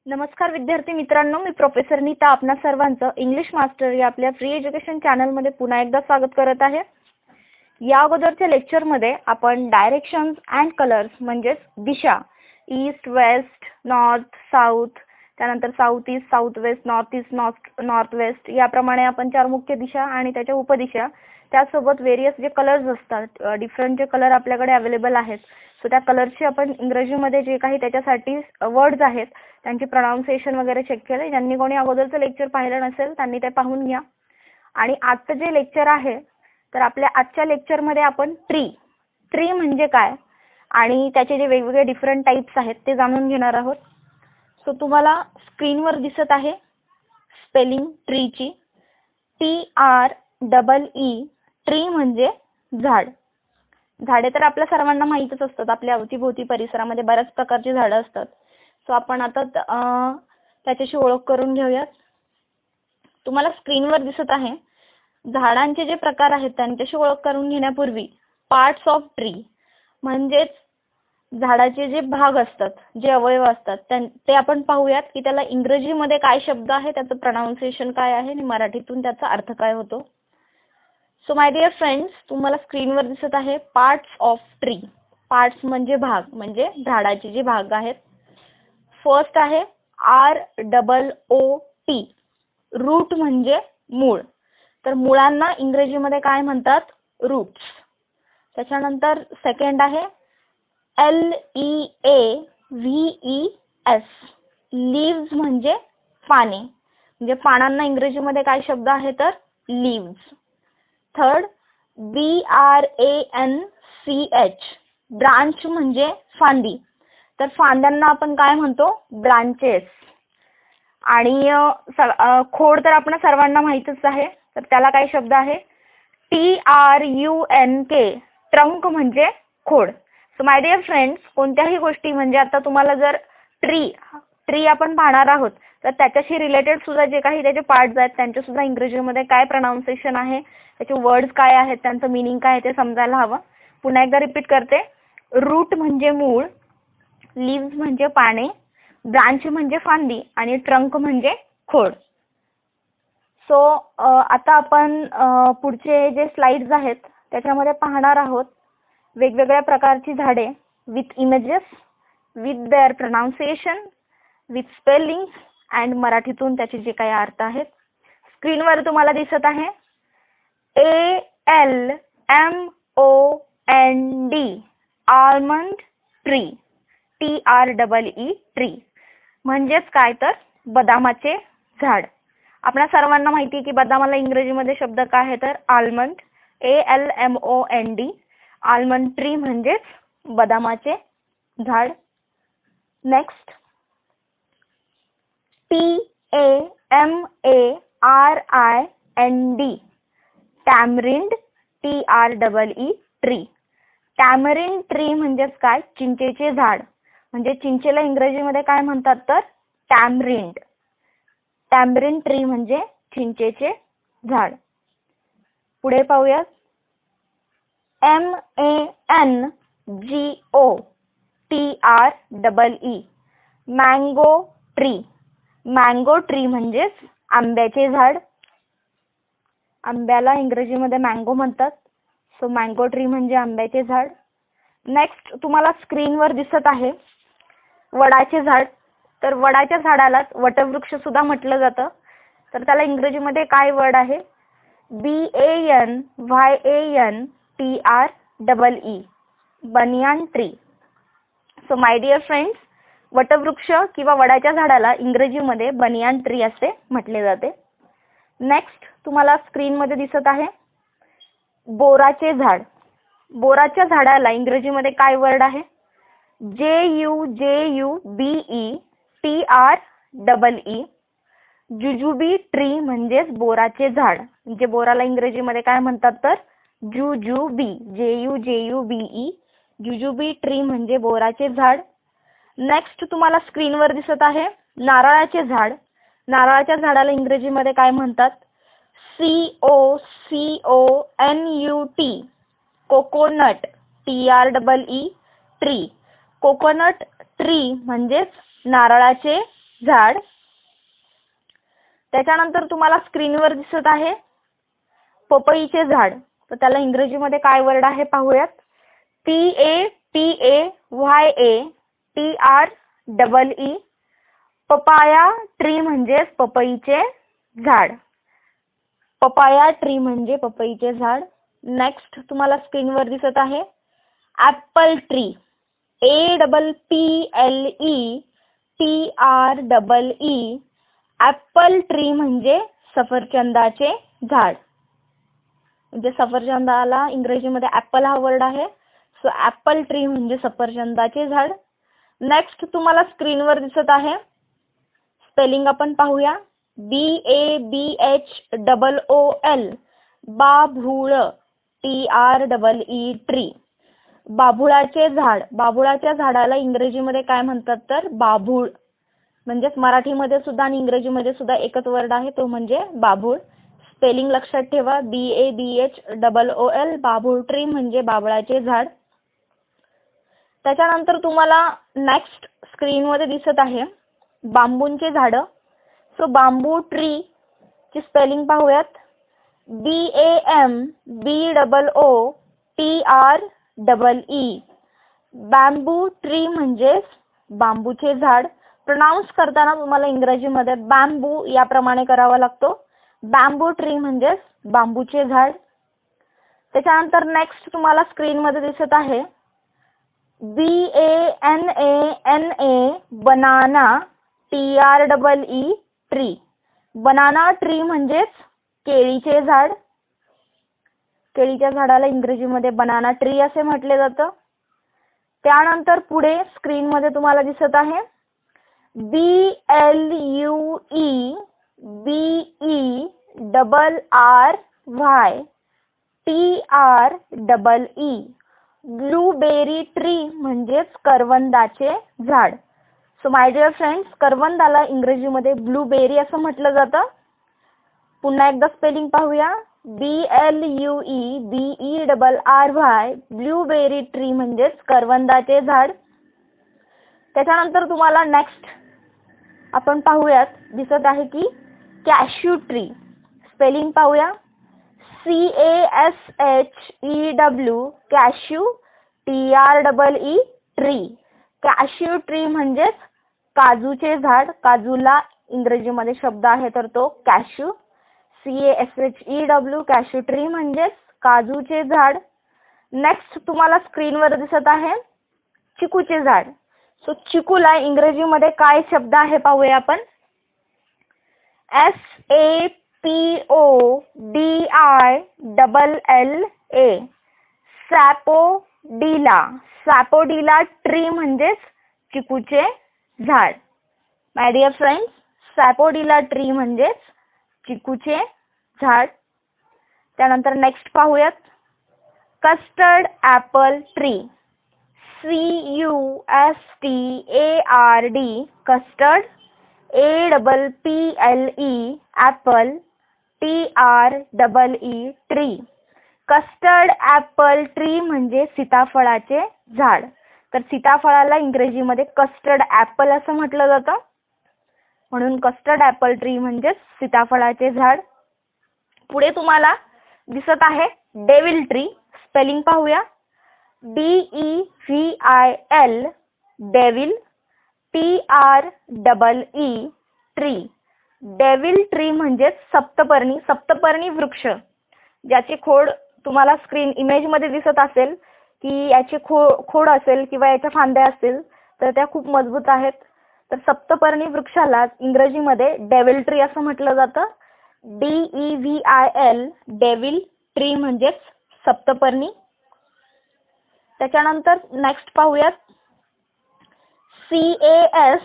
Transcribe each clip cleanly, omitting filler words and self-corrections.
नमस्कार विद्यार्थी मित्रांनो, मी प्रोफेसर नीता आपणा सर्वांचं इंग्लिश मास्टर या आपल्या फ्री एज्युकेशन चॅनलमध्ये पुन्हा एकदा स्वागत करत आहे। या अगोदरच्या लेक्चरमध्ये आपण डायरेक्शन्स अँड कलर्स म्हणजे दिशा, ईस्ट, वेस्ट, नॉर्थ, साऊथ, त्यानंतर south east, south west, north east, north west याप्रमाणे आपण चार मुख्य दिशा आणि त्याच्या उपदिशा त्यासोबत वेरियस जे कलर्स असतात, डिफरंट जे कलर आपल्याकडे अवेलेबल आहेत, सो त्या कलरची आपण इंग्रजीमध्ये जे काही त्याच्यासाठी वर्ड्स आहेत त्यांची प्रोनाउन्सिएशन वगैरे चेक केले। ज्यांनी कोणी अगोदरचं लेक्चर पाहिलं नसेल त्यांनी ते पाहून घ्या। आणि आजचं जे लेक्चर आहे तर आपल्या आजच्या लेक्चरमध्ये आपण ट्री म्हणजे काय आणि त्याचे जे वेगवेगळे डिफरंट टाइप्स आहेत ते जाणून घेणार आहोत। सो तुम्हाला स्क्रीनवर दिसत आहे स्पेलिंग ट्रीची, TREE, ट्री म्हणजे झाड। झाडे तर आपल्या सर्वांना माहीतच असतात, आपल्या अवतीभोवती परिसरामध्ये बऱ्याच प्रकारची झाडं असतात। सो आपण आता त्याच्याशी ओळख करून घेऊयात। तुम्हाला स्क्रीनवर दिसत आहे झाडांचे जे प्रकार आहेत त्यांच्याशी ओळख करून घेण्यापूर्वी पार्ट्स ऑफ ट्री म्हणजे झाडाचे जे भाग असतात, जे अवयव असतात ते आपण पाहूयात की त्याला इंग्रजीमध्ये काय शब्द आहे, त्याचं प्रोनाउन्सिएशन काय आहे आणि मराठीतून त्याचा अर्थ काय होतो। सो माय डिअर फ्रेंड्स, तुम्हाला स्क्रीनवर दिसत आहे पार्ट्स ऑफ ट्री। पार्ट्स म्हणजे भाग, म्हणजे झाडाचे जे भाग आहेत। फर्स्ट आहे ROOT, रूट म्हणजे मूळ, तर मुळांना इंग्रजीमध्ये काय म्हणतात, रूट्स। त्याच्यानंतर सेकंड आहे LEAVES, लीव्हज म्हणजे पाने, म्हणजे पानांना इंग्रजीमध्ये काय शब्द आहे तर लीव्हज। थर्ड BRANCH, ब्रांच म्हणजे फांदी, तर फांद्यांना आपण काय म्हणतो, ब्रांचेस। आणि खोड तर आपण सर्वांना माहितच आहे, तर त्याला काय शब्द आहे TRUNK, ट्रंक म्हणजे खोड। सो माय डिअर फ्रेंड्स, कोणत्याही गोष्टी म्हणजे आता तुम्हाला जर ट्री आपण पाहणार आहोत तर त्याच्याशी रिलेटेड सुद्धा जे काही त्याचे पार्ट्स आहेत त्यांचे सुद्धा इंग्रजीमध्ये काय प्रोनाउन्सिएशन आहे, त्याचे वर्ड्स काय आहेत, त्यांचं मीनिंग काय आहे ते समजायला हवं। पुन्हा एकदा रिपीट करते, रूट म्हणजे मूळ, लीव्हज म्हणजे पाने, ब्रांच म्हणजे फांदी आणि ट्रंक म्हणजे खोड। सो आता आपण पुढचे जे स्लाइड्स आहेत त्याच्यामध्ये पाहणार आहोत वेगवेगळ्या प्रकारची झाडे with images, with their pronunciation, with spellings and मराठीतून त्याचे जे काही अर्थ आहेत। स्क्रीनवर तुम्हाला दिसत आहे ALMOND, almond tree, TREE, tree म्हणजेच काय तर बदामाचे झाड। आपल्या सर्वांना माहिती आहे की बदामाला इंग्रजीमध्ये शब्द काय आहे तर आल्मंड, ALMOND, आल्मंड ट्री म्हणजेच बदामाचे झाड। Next TAMARIND, tamarind, TREE, tree. Tamarind tree म्हणजेच काय, चिंचेचे झाड, म्हणजे चिंचेला इंग्रजीमध्ये काय म्हणतात तर टॅमरिंड। टॅमरिंड ट्री म्हणजे चिंचेचे झाड। पुढे पाहूया MANGO mango tree. Mango tree म्हणजेच आंब्याचे झाड, आंब्याला इंग्रजीमध्ये मँगो म्हणतात। सो मँगो ट्री म्हणजे आंब्याचे झाड। नेक्स्ट तुम्हाला स्क्रीनवर दिसत आहे वडाचे झाड, तर वडाच्या झाडाला वटवृक्ष सुद्धा म्हटलं जातं, तर त्याला इंग्रजीमध्ये काय वर्ड आहे BANYANTREE, banyan tree. So my dear friends, वटवृक्ष किंवा वडाच्या झाडाला इंग्रजीमध्ये बनियान ट्री असे म्हटले जाते। नेक्स्ट तुम्हाला स्क्रीनमध्ये दिसत आहे बोराचे झाड। बोराच्या झाडाला इंग्रजीमध्ये काय वर्ड आहे JUJUBETREE, जुजुबी ट्री म्हणजेच बोराचे झाड, म्हणजे बोराला इंग्रजीमध्ये काय म्हणतात तर जुजुबी, JUJUBE, जुजुबी ट्री म्हणजे बोराचे झाड। नेक्स्ट तुम्हाला स्क्रीनवर दिसत आहे नारळाचे झाड। नारळाच्या झाडाला इंग्रजीमध्ये काय म्हणतात COCONUT, coconut, TREE, tree. Coconut tree म्हणजेच नारळाचे झाड. त्याच्यानंतर तुम्हाला स्क्रीनवर दिसत आहे पपईचे झाड. तर त्याला इंग्रजीमध्ये काय वर्ड आहे पाहूयात. PAPAYATREE. पपाया ट्री म्हणजे पपईचे झाड. पपाया ट्री म्हणजे पपईचे झाड. नेक्स्ट तुम्हाला स्क्रीनवर दिसत आहे apple tree. APPLETREE. Apple tree म्हणजे सफरचंदाचे झाड. म्हणजे सफरचंदाला इंग्रजीमध्ये ऍपल हा वर्ड आहे. सो ऍपल ट्री म्हणजे सफरचंदाचे झाड. नेक्स्ट तुम्हाला स्क्रीनवर दिसत आहे स्पेलिंग आपण पाहूया. BABHOOL. बाभूळ. TREE. ट्री. बाभुळाचे झाड. बाभुळाच्या झाडाला इंग्रजीमध्ये काय म्हणतात तर बाभूळ. म्हणजेच मराठीमध्ये सुद्धा आणि इंग्रजीमध्ये सुद्धा एकच वर्ड आहे तो म्हणजे बाभूळ. स्पेलिंग लक्षात ठेवा. BABHOOL. बाभूळ ट्री म्हणजे बाभळाचे झाड. त्याच्यानंतर तुम्हाला नेक्स्ट स्क्रीनमध्ये दिसत आहे बांबूंचे झाड. सो बांबू ट्री ची स्पेलिंग पाहूयात. BAMBOOTREE. बॅम्बू ट्री म्हणजे बांबूचे झाड. प्रोनाउन्स करताना तुम्हाला इंग्रजीमध्ये बॅम्बू याप्रमाणे करावा लागतो. बॅम्बू ट्री म्हणजे बांबूचे झाड. त्याच्यानंतर नेक्स्ट तुम्हाला स्क्रीनमध्ये दिसत आहे BANANA. Banana. TREE. Tree. Banana tree म्हणजेच केळीचे झाड. केळीच्या झाडाला इंग्रजीमध्ये बनाना ट्री असे म्हटले जातं. त्यानंतर पुढे स्क्रीनमध्ये तुम्हाला दिसत आहे BLUEBERRYTREE. ब्लूबेरी ट्री म्हणजेच करवंदाचे झाड. सो माय डिअर फ्रेंड्स, करवंदाला इंग्रजीमध्ये ब्लूबेरी असं म्हटलं जातं. पुन्हा एकदा स्पेलिंग पाहूया. BLUEBERRY. ब्लूबेरी ट्री म्हणजेच करवंदाचे झाड. त्याच्यानंतर तुम्हाला नेक्स्ट आपण पाहूयात दिसत आहे की कॅश्यू ट्री. स्पेलिंग पाहूया. CASHEW. Cashew. TREE. Tree. Cashew tree म्हणजेच काजूचे झाड. काजूला इंग्रजीमध्ये शब्द आहे तर तो कॅश्यू. CASHEW. कॅश्यू ट्री म्हणजेच काजूचे झाड. नेक्स्ट तुम्हाला स्क्रीनवर दिसत आहे चिकूचे झाड. सो चिकूला इंग्रजीमध्ये काय शब्द आहे पाहूया आपण. SAPODILLA. सॅपोडिला. सॅपोडिला ट्री म्हणजेच चिकूचे झाड. माय डिअर फ्रेंड्स, सॅपोडिला ट्री म्हणजेच चिकूचे झाड. त्यानंतर नेक्स्ट पाहूयात custard apple tree. CUSTARD. Custard. APPLE. Apple. TREE. Tree. Custard apple tree म्हणजे सीताफळाचे झाड. तर सीताफळाला इंग्रजीमध्ये कस्टर्ड ऍपल असं म्हटलं जातं. म्हणून कस्टर्ड ऍपल ट्री म्हणजे सीताफळाचे झाड. पुढे तुम्हाला दिसत आहे डेव्हिल ट्री. स्पेलिंग पाहूया. DEVIL. Devil. TREE. Tree. Devil tree म्हणजे सप्तपर्णी. सप्तपर्णी वृक्ष ज्याची खोड तुम्हाला स्क्रीन इमेज मध्ये दिसत असेल की याची खोड असेल किंवा याच्या फांद्या असतील तर त्या खूप मजबूत आहेत. तर सप्तपर्णी वृक्षाला इंग्रजीमध्ये डेव्हिल ट्री असं म्हटलं जातं. DEVIL. डेव्हिल ट्री म्हणजेच सप्तपर्णी. त्याच्यानंतर नेक्स्ट पाहूयात CASTOR.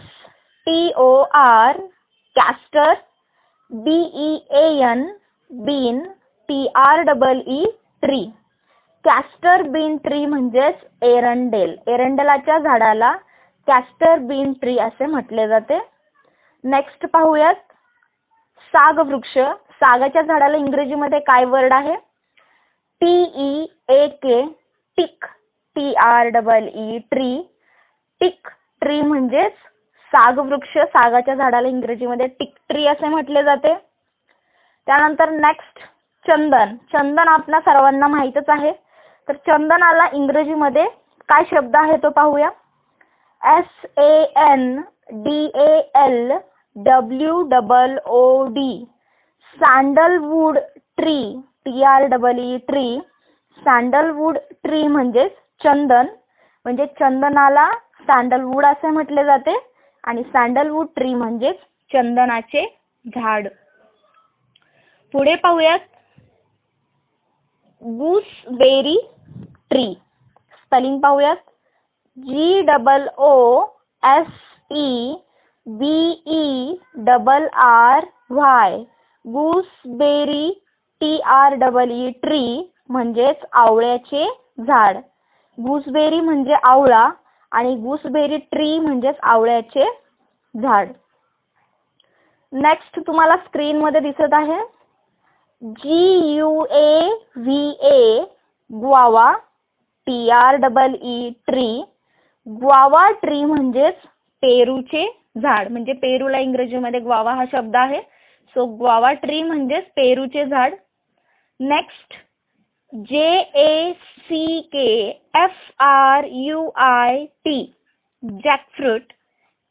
Castor. BEAN. Bean. TREE. Tree. Castor bean tree म्हणजेच एरंडेल. एरंडेलाच्या झाडाला कॅस्टर बीन ट्री असे म्हटले जाते. नेक्स्ट पाहूयात साग वृक्ष. सागाच्या झाडाला इंग्रजीमध्ये काय वर्ड आहे. TEAK. Tick. TREE. Tree. Tick tree म्हणजेच सागवृक्ष, सागाच्या झाडाला इंग्रजीमध्ये टिक ट्री असे म्हटले जाते. त्यानंतर नेक्स्ट चंदन. चंदन आपल्या सर्वांना माहीतच आहे. तर चंदनाला इंग्रजीमध्ये काय शब्द आहे तो पाहूया. SANDALWOOD. Sandalwood tree, TREE tree. Sandalwood tree म्हणजे चंदन, म्हणजे चंदनाला सॅन्डलवूड असे म्हटले जाते आणि सॅन्डलवूड ट्री म्हणजे चंदनाचे झाड. पुढे पाहूयात गूसबेरी ट्री. स्पेलिंग पाहूयात. GOOSEBERRY. गूसबेरी TREE ट्री म्हणजेच आवळ्याचे झाड. गूसबेरी म्हणजे आवळा आणि गूसबेरी ट्री म्हणजेच आवळ्याचे झाड. नेक्स्ट तुम्हाला स्क्रीन मध्ये दिसत आहे GUAVA guava, TREE tree. Guava tree म्हणजेच पेरूचे झाड, म्हणजे पेरूला इंग्रजीमध्ये ग्वावा हा शब्द आहे. सो ग्वावा ट्री म्हणजेच पेरूचे झाड. Next JACKFRUIT jackfruit,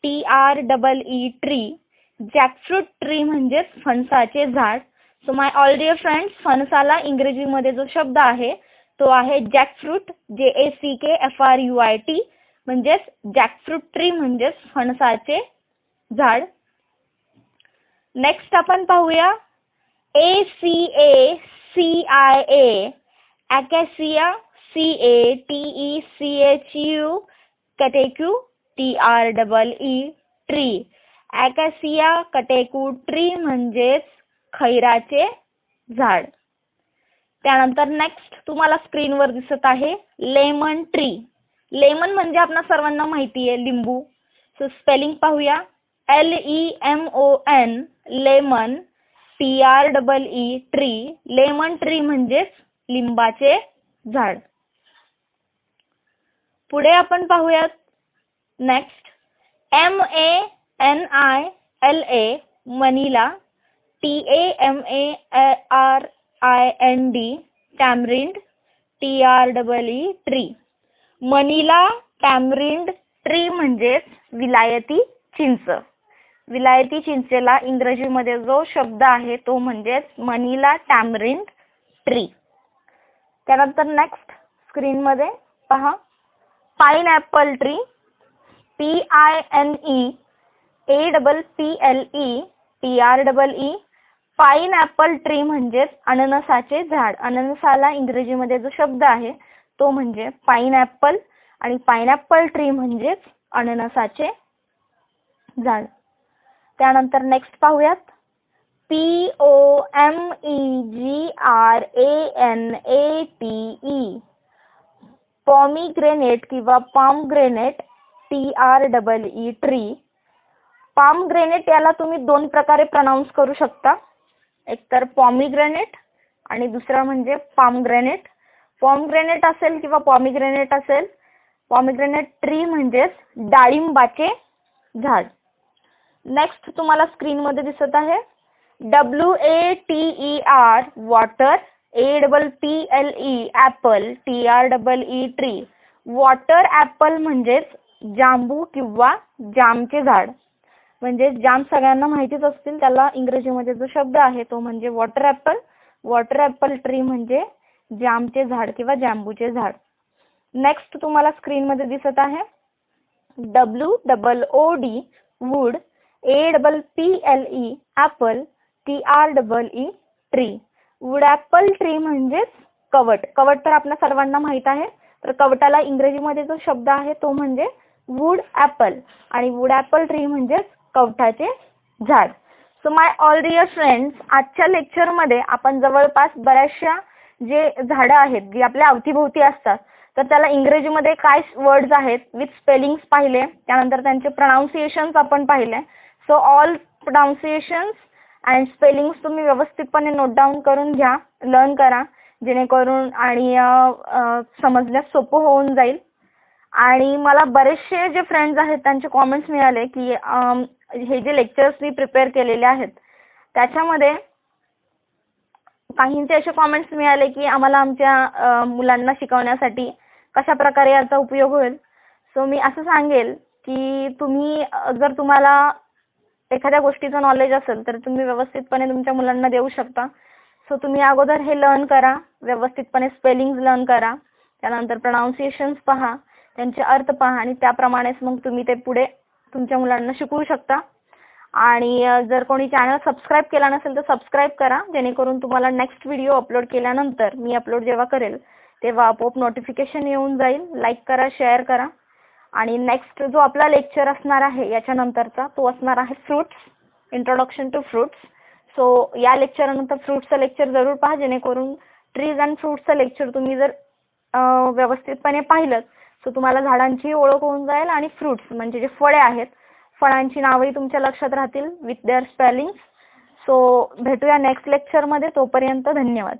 TREE tree. Jackfruit tree म्हणजेच फणसाचे झाड. So my all dear friends, फणसाला इंग्रजीमध्ये जो शब्द आहे तो आहे जॅकफ्रूट, JACKFRUIT म्हणजेच जॅकफ्रूट ट्री म्हणजेच फणसाचे झाड. नेक्स्ट आपण पाहूया ACACIA acacia, CATECHU catechu, TREE tree. Acacia catechu tree म्हणजेच खैराचे झाड. त्यानंतर नेक्स्ट तुम्हाला स्क्रीनवर दिसत आहे लेमन ट्री. लेमन म्हणजे आपणा सर्वांना माहिती आहे लिंबू. सो स्पेलिंग पाहूया. LEMON lemon, TREE tree. Lemon tree म्हणजेच लिंबाचे झाड. पुढे आपण पाहूयात नेक्स्ट MANILA मनीला, TAMARIND टॅमरिंड, TREE ट्री. मनीला टॅमरिंड ट्री म्हणजेच विलायती चिंच. विलायती चिंचेला इंग्रजीमध्ये जो शब्द आहे तो म्हणजेच मनीला टॅमरिंड ट्री. त्यानंतर नेक्स्ट स्क्रीन मध्ये पहा pineapple tree, PINEAPPLE TREE. Pineapple tree म्हणजेच अननसाचे झाड. अननसाला इंग्रजीमध्ये जो शब्द आहे तो म्हणजे पाइनएप्पल आणि पाइनएप्पल ट्री म्हणजेच अननसाचे झाड. त्यानंतर नेक्स्ट पाहूयात POMEGRANATE पॉमीग्रेनेट किंवा पॉमग्रेनेट, TREE ट्री. पॉमग्रेनेट याला तुम्ही दोन प्रकारे प्रोनाउन्स करू शकता. एक तर पॉमीग्रेनेट आणि दुसरा म्हणजे पॉमग्रेनेट. पॉमग्रेनेट असेल किंवा पॉमीग्रेनेट असेल. पॉमीग्रेनेट ट्री म्हणजेच डाळिंबाचे झाड. नेक्स्ट तुम्हाला स्क्रीन मध्ये दिसत आहे WATER water, APPLE apple, TREE tree. Water apple म्हणजेच जांबू किंवा जामचे झाड. म्हणजे जाम सगळ्यांना माहितीच असतील, त्याला इंग्रजीमध्ये जो शब्द आहे तो म्हणजे water apple. Water apple tree म्हणजे जामचे झाड किंवा जांबूचे झाड. नेक्स्ट तुम्हाला स्क्रीन मध्ये दिसत आहे WOOD wood, APPLE apple, TREE tree. Wood apple tree म्हणजेच कवट. कवट तर आपल्या सर्वांना माहित आहे. तर कवटाला इंग्रजीमध्ये जो शब्द आहे तो म्हणजे वूड ऍपल आणि वूड ऍपल ट्री म्हणजेच कवठाचे झाड. So my all dear friends, आजच्या लेक्चर मध्ये आपण जवळपास बऱ्याचशा जे झाडं आहेत जी आपल्या अवतीभोवती असतात तर त्याला इंग्रजीमध्ये काय वर्ड्स आहेत विथ स्पेलिंग्स पाहिले. त्यानंतर त्यांचे प्रोनाउन्सिएशन्स आपण पाहिले. सो ऑल प्रोनाउन्सिएशन्स अँड स्पेलिंग्स तुम्ही व्यवस्थितपणे नोट डाऊन करून घ्या, लर्न करा, जेणेकरून आणि समजण्यास सोपं होऊन जाईल. आणि मला बरेचसे जे फ्रेंड्स आहेत त्यांचे कॉमेंट्स मिळाले की हे जे लेक्चर्स मी प्रिपेअर केलेले आहेत त्याच्यामध्ये काहींचे असे कॉमेंट्स मिळाले की आम्हाला आमच्या मुलांना शिकवण्यासाठी कशा प्रकारे याचा उपयोग होईल. सो मी असं सांगेल की तुम्ही जर तुम्हाला एखाद्या गोष्टीचं नॉलेज असेल तर तुम्ही व्यवस्थितपणे तुमच्या मुलांना देऊ शकता. सो तुम्ही अगोदर हे लर्न करा, व्यवस्थितपणे स्पेलिंग्स लर्न करा, त्यानंतर प्रोनाउन्सिएशन्स पहा, त्यांचे अर्थ पहा आणि त्याप्रमाणेच मग तुम्ही ते पुढे तुमच्या मुलांना शिकवू शकता. आणि जर कोणी चॅनल सबस्क्राईब केला नसेल तर सबस्क्राईब करा, जेणेकरून तुम्हाला नेक्स्ट व्हिडिओ अपलोड केल्यानंतर मी अपलोड जेव्हा करेल तेव्हा आपोआप नोटिफिकेशन येऊन जाईल. लाईक करा, शेअर करा. आणि नेक्स्ट जो आपला लेक्चर असणार आहे याच्यानंतरचा तो असणार आहे fruits, introduction to fruits. So या लेक्चरनंतर फ्रुट्सचं लेक्चर जरूर पहा, जेणेकरून ट्रीज अँड फ्रुट्सचं लेक्चर तुम्ही जर व्यवस्थितपणे पाहिलं सो तुम्हाला झाडांची ओळख होऊन जाईल आणि फ्रुट्स म्हणजे जे फळे आहेत फळांची नावही तुमच्या लक्षात राहतील विथ देअर स्पेलिंग्स. सो भेटूया नेक्स्ट लेक्चरमध्ये. तोपर्यंत धन्यवाद.